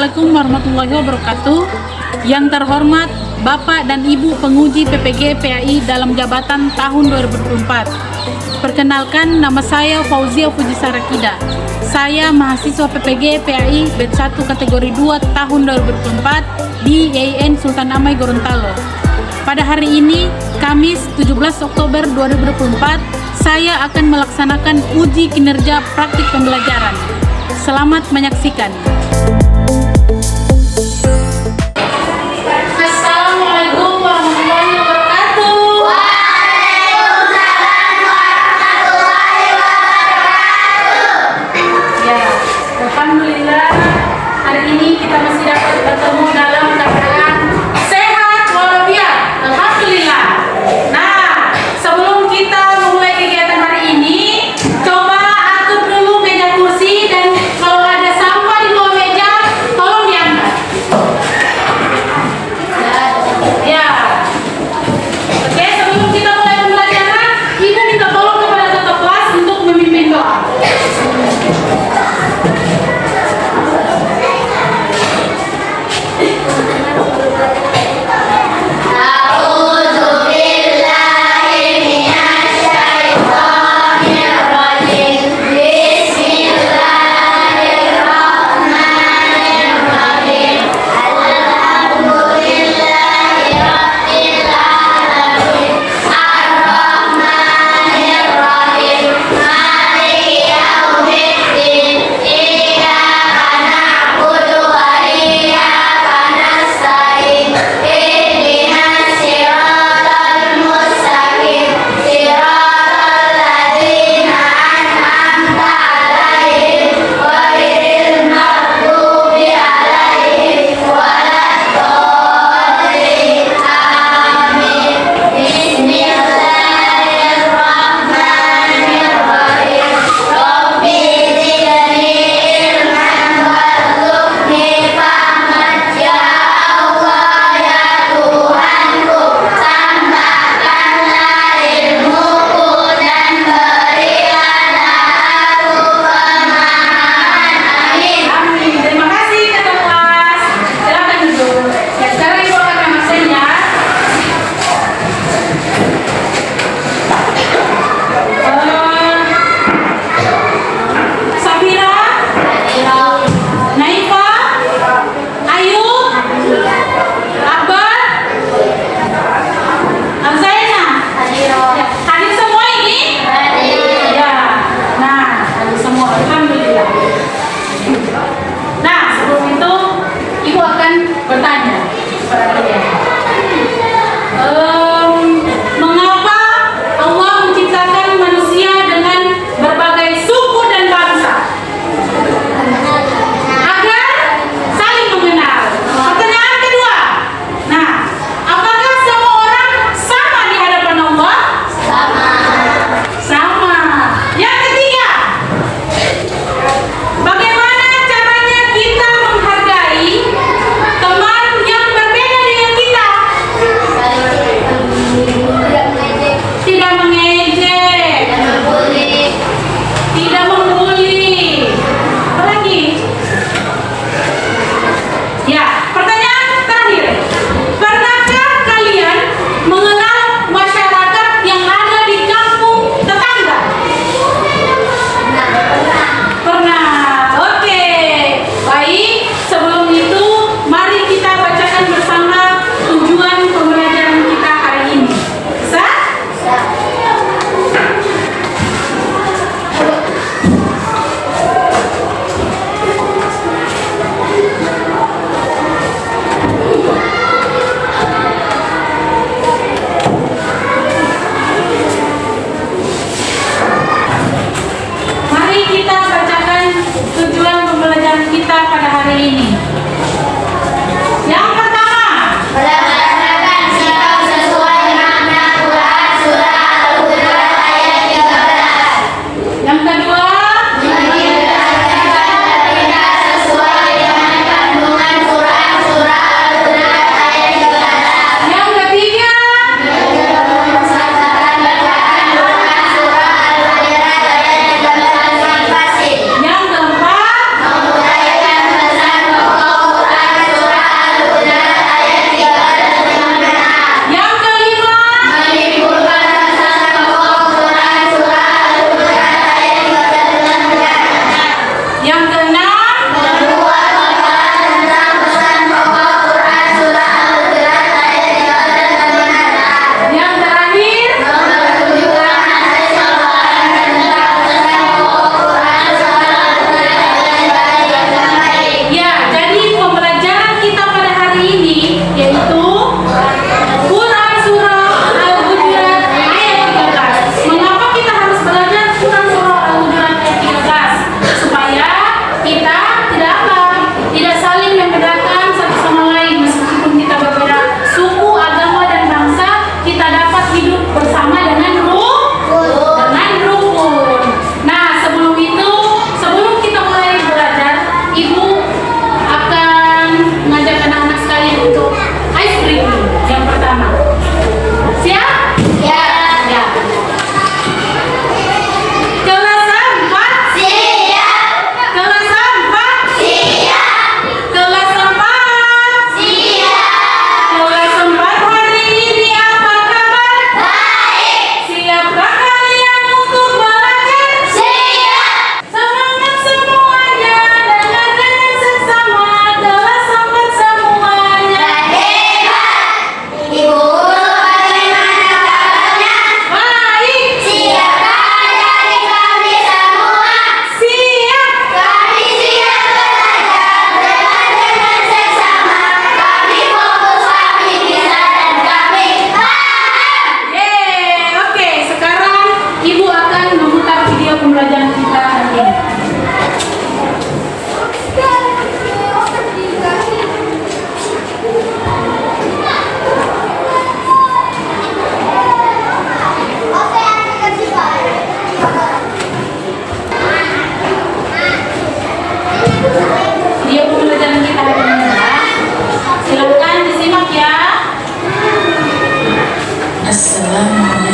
Assalamualaikum warahmatullahi wabarakatuh. Yang terhormat Bapak dan Ibu penguji PPG PAI dalam jabatan tahun 2024. Perkenalkan, nama saya Fauzia Fujisarakida. Saya mahasiswa PPG PAI batch 1 kategori 2 tahun 2024 di IAIN Sultan Amai Gorontalo. Pada hari ini, Kamis 17 Oktober 2024, saya akan melaksanakan uji kinerja praktik pembelajaran. Selamat menyaksikan. Assalamualaikum warahmatullahi wabarakatuh. Waalaikumsalam warahmatullahi wabarakatuh. Ya, alhamdulillah hari ini kita masih dapat bertemu dalam keadaan sehat walafiat. Alhamdulillah. Nah, sebelum kita memulai kegiatan hari ini, coba atur dulu meja kursi, dan kalau ada sampah di bawah meja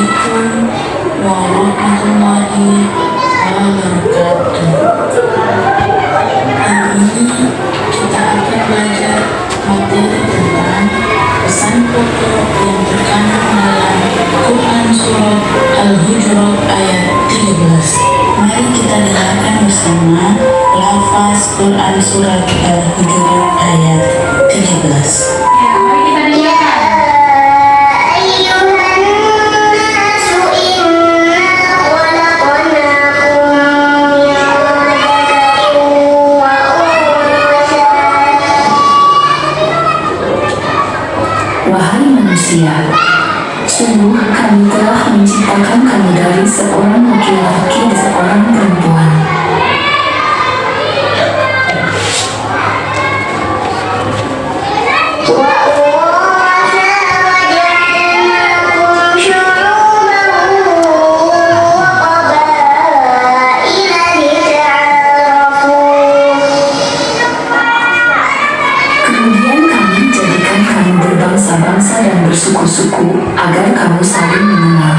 Assalamualaikum warahmatullahi wabarakatuh. Hari ini kita akan belajar materi tentang pesan pokok yang terkandung dalam Quran Surat Al-Hujurat ayat 13. Mari kita dengarkan bersama lafaz Quran Surat Al-Hujurat ayat 13. Wahai manusia, sungguh kami telah menciptakan kamu dari seorang laki-laki dan seorang perempuan. Kemudian kami jadikan kamu berbangsa-bangsa dan bersuku-suku agar kamu saling mengenal.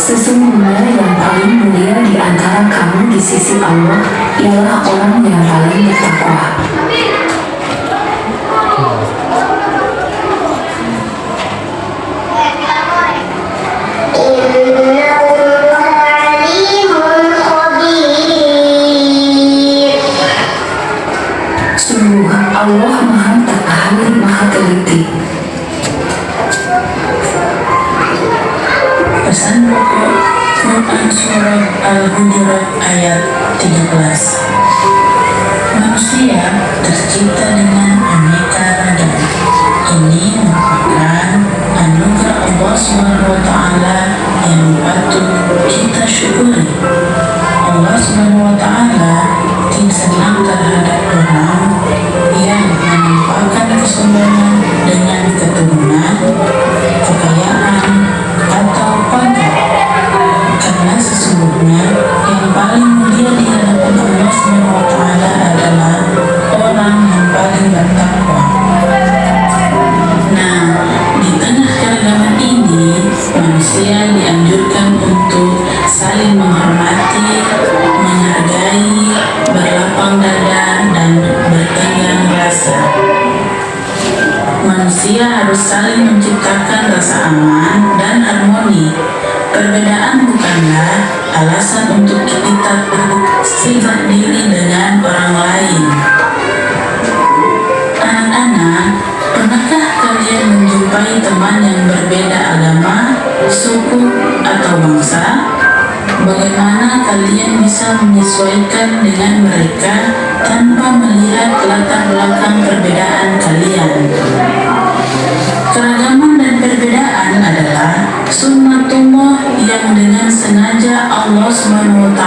Sesungguhnya yang paling mulia di antara kamu di sisi Allah ialah orang yang paling bertakwa. Sungguh Allah Maha Ahli Maha Teliti. Pesan pokok Quran Surat Al-Hujurat ayat 13. Manusia tercipta dengan aneka ragam. Ini merupakan anugerah Allah SWT yang patut kita syukuri. Allah SWT tidak senang terhadap orang yang menampakkan kesombongan dengan keturunan, kekayaan, atau pangkat. Karena sesungguhnya yang paling mulia di hadapan Allah SWT adalah orang yang paling bertakwa. Nah, di tengah keragaman ini, manusia dianjurkan untuk saling menghormati, menghargai, berlapang dada, dan bertenggang rasa. Manusia harus saling menciptakan rasa aman dan harmoni. Perbedaan bukanlah alasan untuk kita bersikap diri dengan orang lain. Anak-anak, pernahkah kalian menjumpai teman yang berbeda agama, suku, atau bangsa? Bagaimana kalian bisa menyesuaikan dengan mereka tanpa melihat latar belakang perbedaan kalian? Keragaman dan perbedaan adalah sunnatullah yang dengan sengaja Allah SWT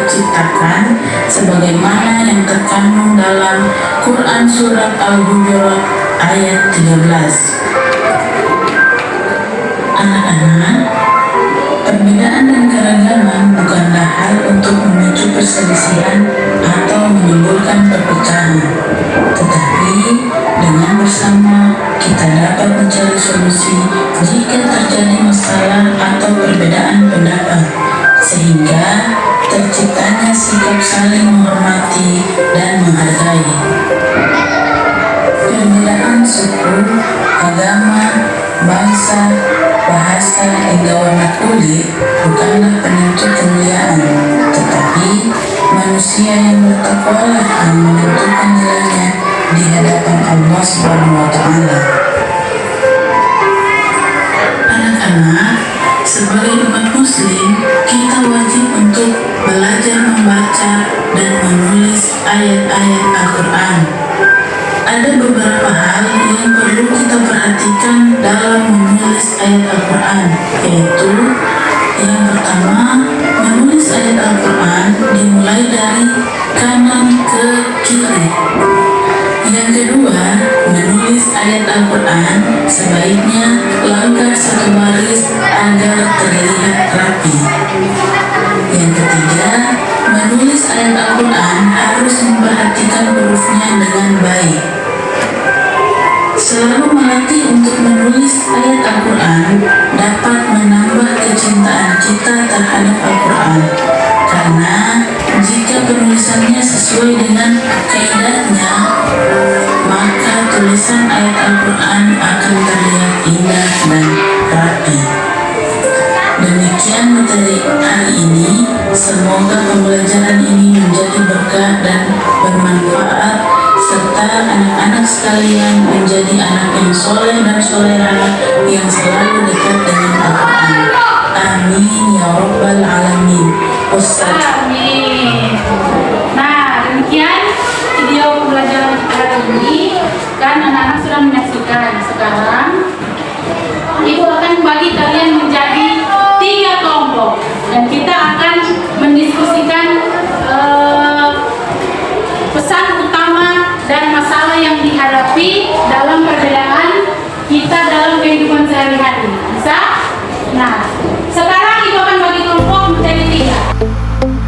ciptakan sebagaimana yang terkandung dalam Quran Surat Al-Hujurat ayat 13. Anak-anak, perbedaan dan keragaman bukanlah hal untuk memicu perselisihan atau menimbulkan perpecahan, tetapi dengan bersama kita dapat mencari solusi jika terjadi masalah atau perbedaan pendapat, sehingga terciptanya sikap saling menghormati dan menghargai. Perbedaan suku, agama, bangsa, bahasa, hingga warna kulit bukanlah penentu kemuliaan, tetapi manusia yang bertakwalah yang menentukan nilainya di hadapan Allah SWT. Anak-anak, sebagai umat muslim, kita wajib untuk belajar membaca dan menulis ayat-ayat Al-Quran. Ada beberapa hal yang perlu kita perhatikan dalam menulis ayat Al-Quran, yaitu yang pertama, menulis ayat Al-Quran dimulai dari kanan ke kiri. Yang kedua, menulis ayat Al-Quran sebaiknya langkah satu baris agar terlihat rapi. Yang ketiga, menulis ayat Al-Quran harus memperhatikan hurufnya dengan baik. Selalu melatih untuk menulis ayat Al-Quran dapat menambah kecintaan kita terhadap Al-Quran, karena jika penulisannya sesuai dengan kaidahnya, maka tulisan ayat Al-Quran akan terlihat indah dan rapi. Demikian materi hari ini. Semoga pembelajaran ini menjadi berkah dan bermanfaat, serta anak-anak sekalian menjadi anak yang soleh dan solehah yang selalu dekat dengan Al-Quran. Amin ya Rabbal Alamin. Amin. Nah, demikian video pembelajaran kita hari ini. Kan anak-anak sudah menyaksikan. Sekarang Ibu akan bagi kalian menjadi 3 kelompok dan kita akan mendiskusikan pesan utama dan masalah yang dihadapi dalam perbedaan kita dalam kehidupan sehari-hari. Bisa? Nah, sekarang Ibu akan bagi kelompok menjadi 3.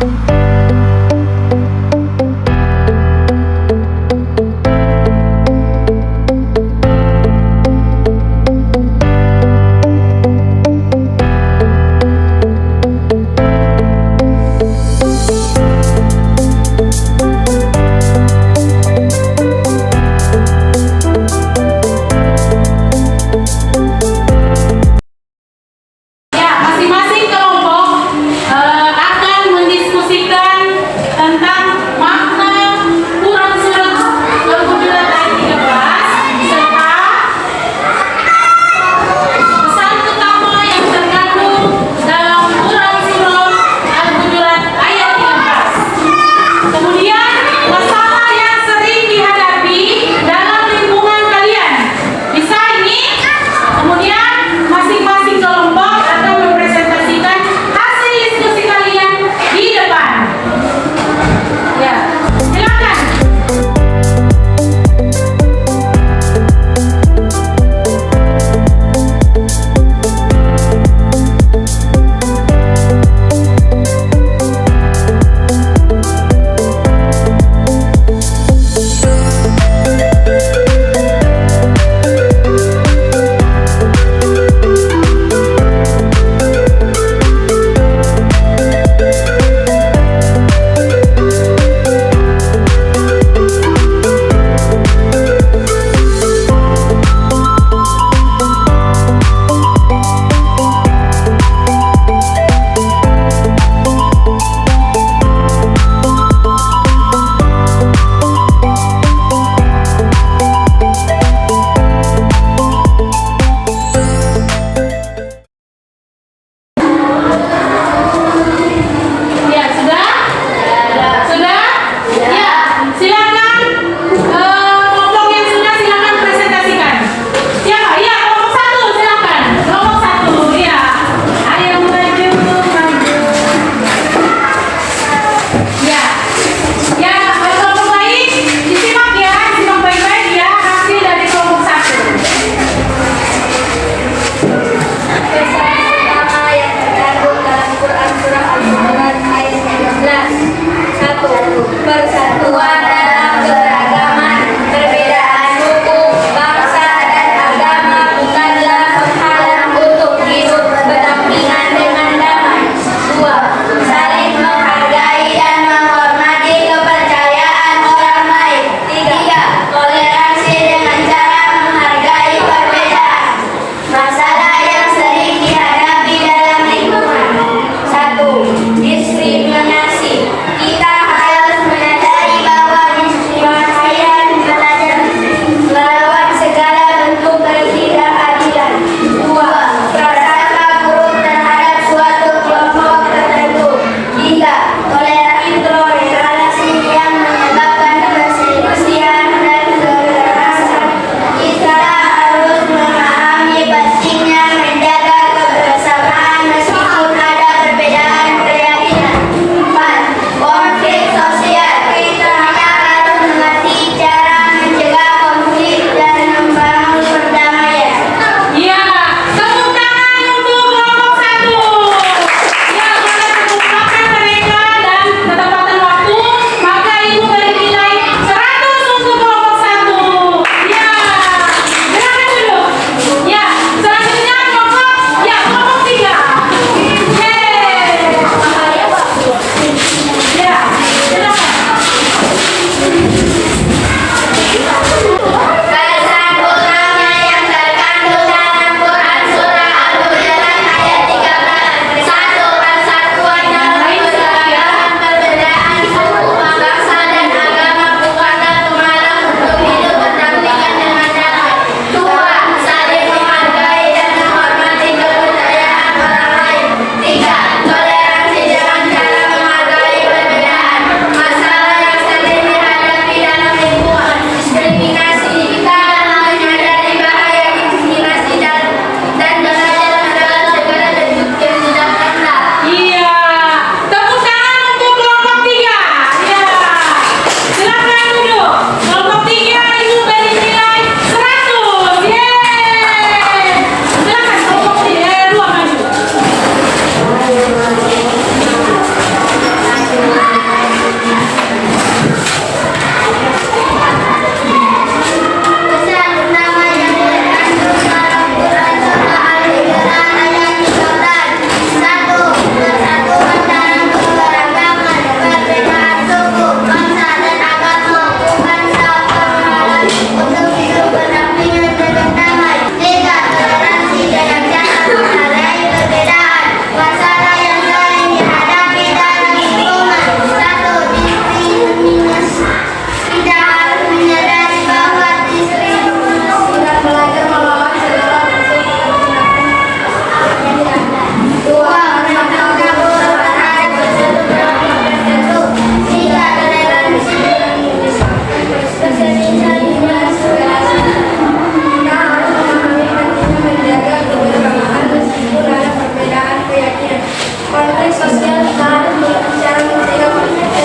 Mari sosialkan cara merdeka pendidikan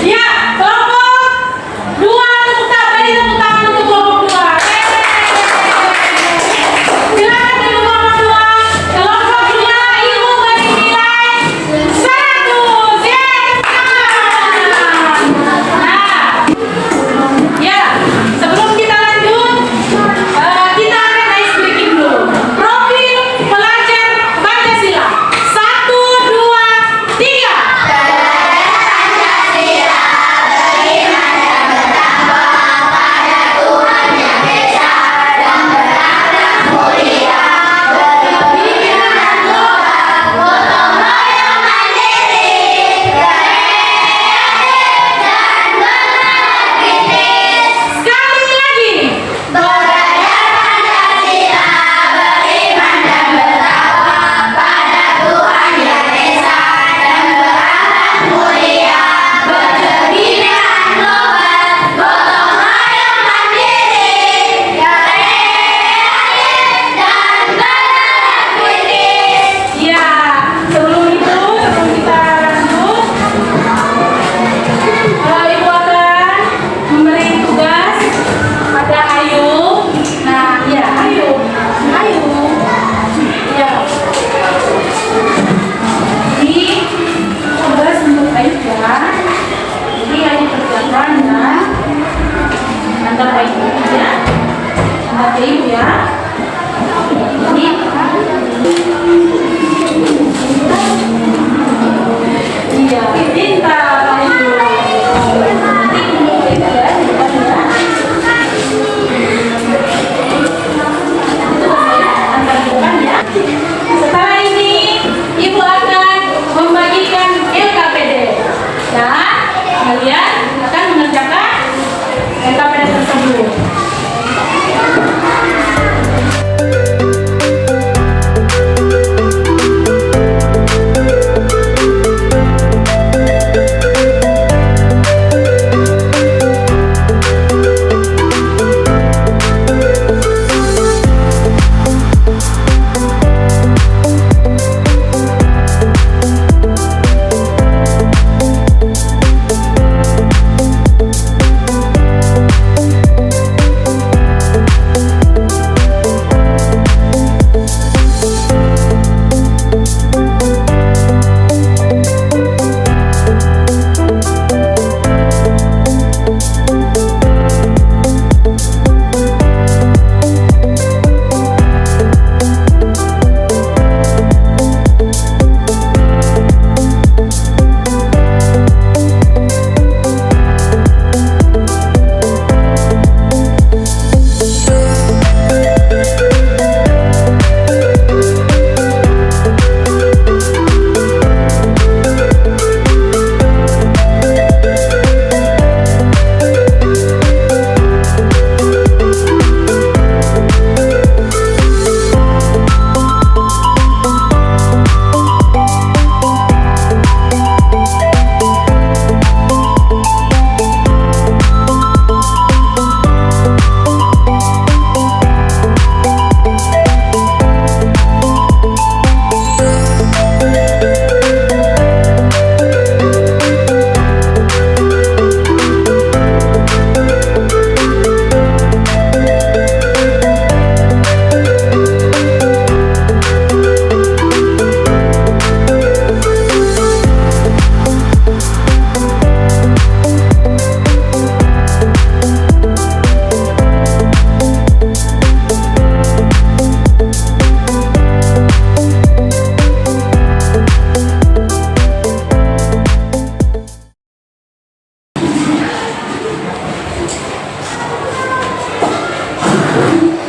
Ya, kelompok 2 tepuk tangan untuk kelompok 2. Silakan dari kelompok 2. Kelompok 2 Ibu beri nilai 100. Ya, sebelum kita lanjut, kita akan ice breaking dulu. Profil pelajar Pancasila. 1, 2, 3. Sekali lagi. Ya, sebelum kita lanjut, Ibu akan memberi tugas pada Ayu. Nah, ya, Ayu. Ya. Ini tugas untuk Ayu ya. Jadi Ayu kerjakan ya. Antar Ayu ya. Antar Ayu ya. Ini iya, pintar Ayu. Nanti ini ya, di depan ya. Itu antar di depan ya. Setelah ini, Ibu akan membagikan LKPD. Dan kalian akan mengerjakan LKPD tersebut.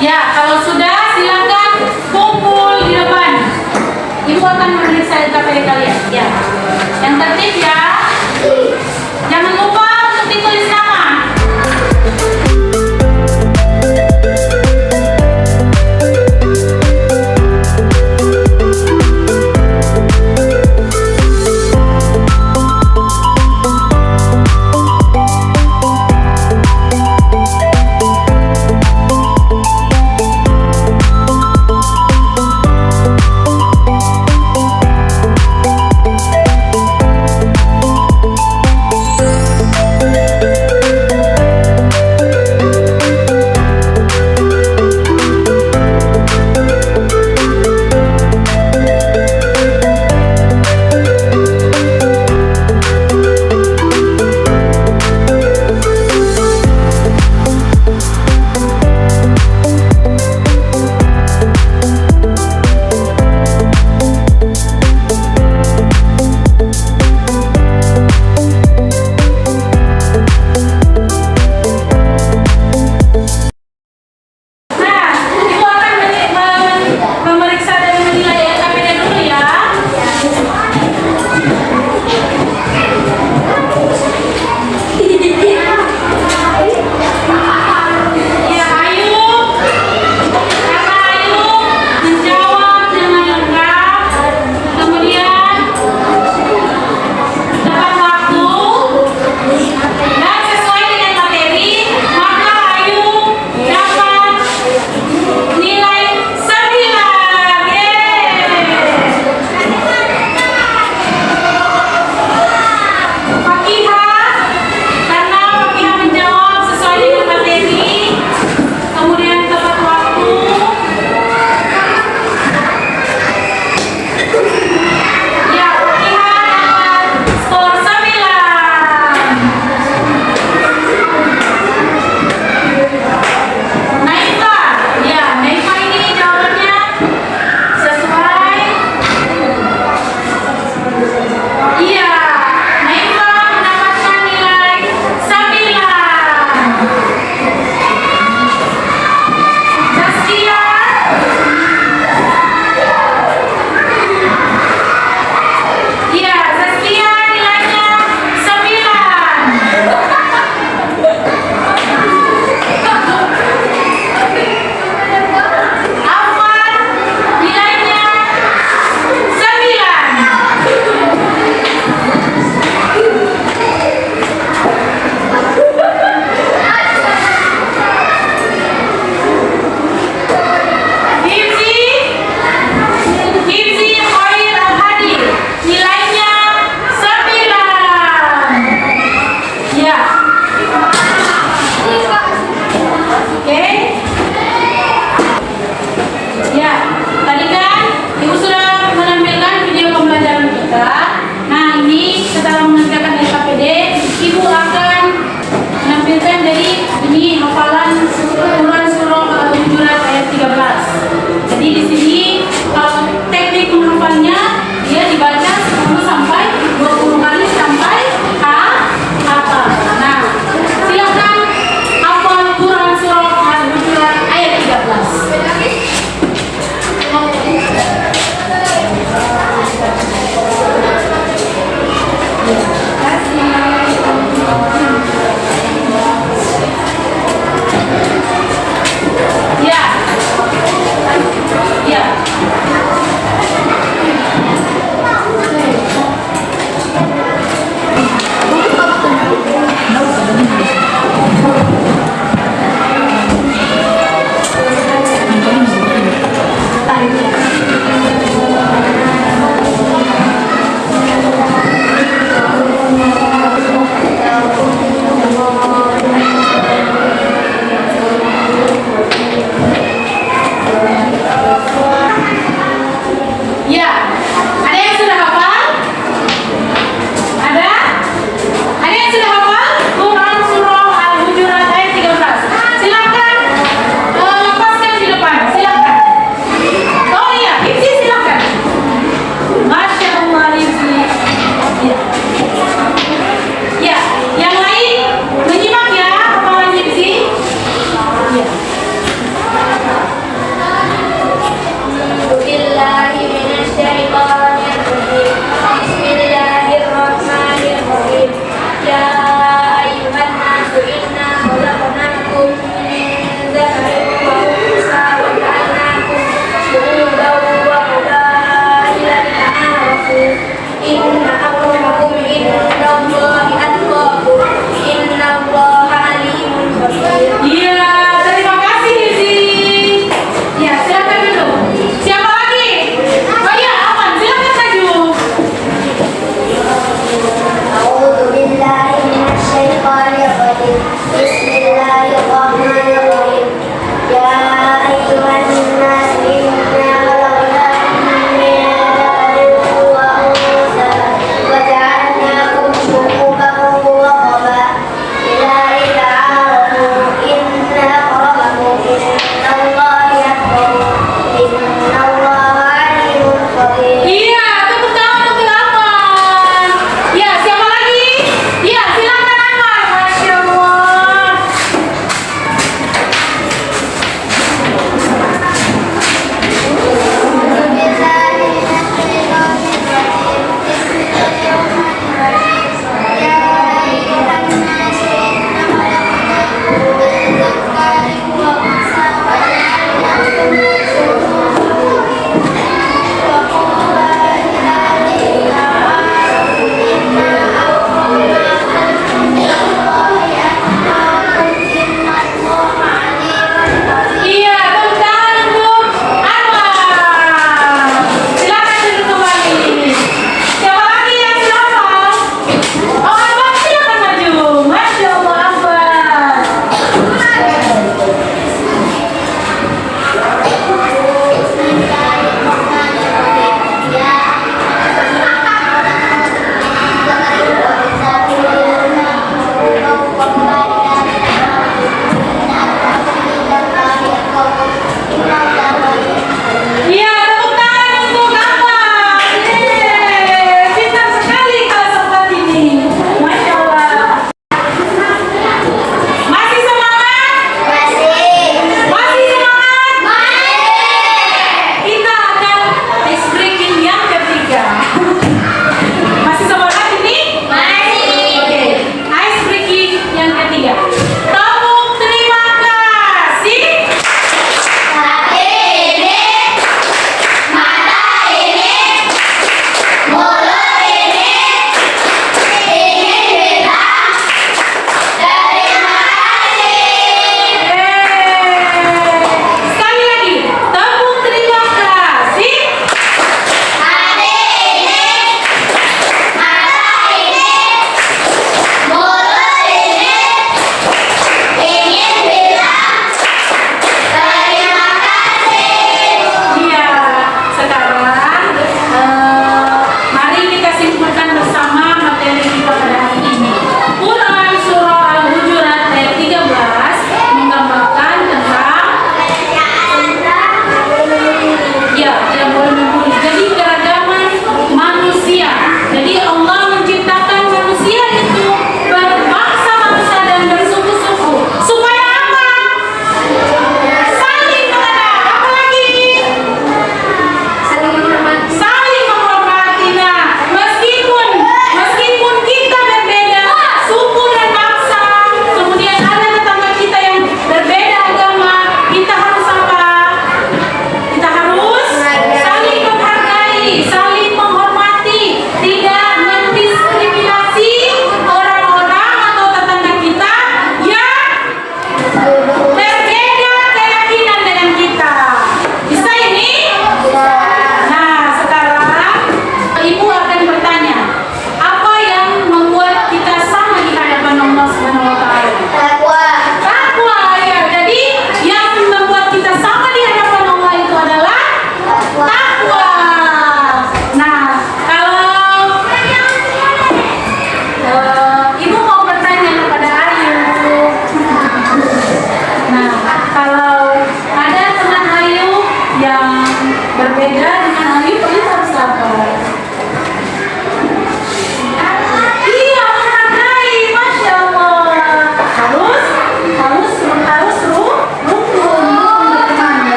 Ya, kalau sudah silakan kumpul di depan. Ibu akan memeriksa LKPD kalian. Ya, yang tertib ya. Jangan lupa untuk ditulis nama.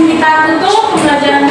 kita tutup pembelajaran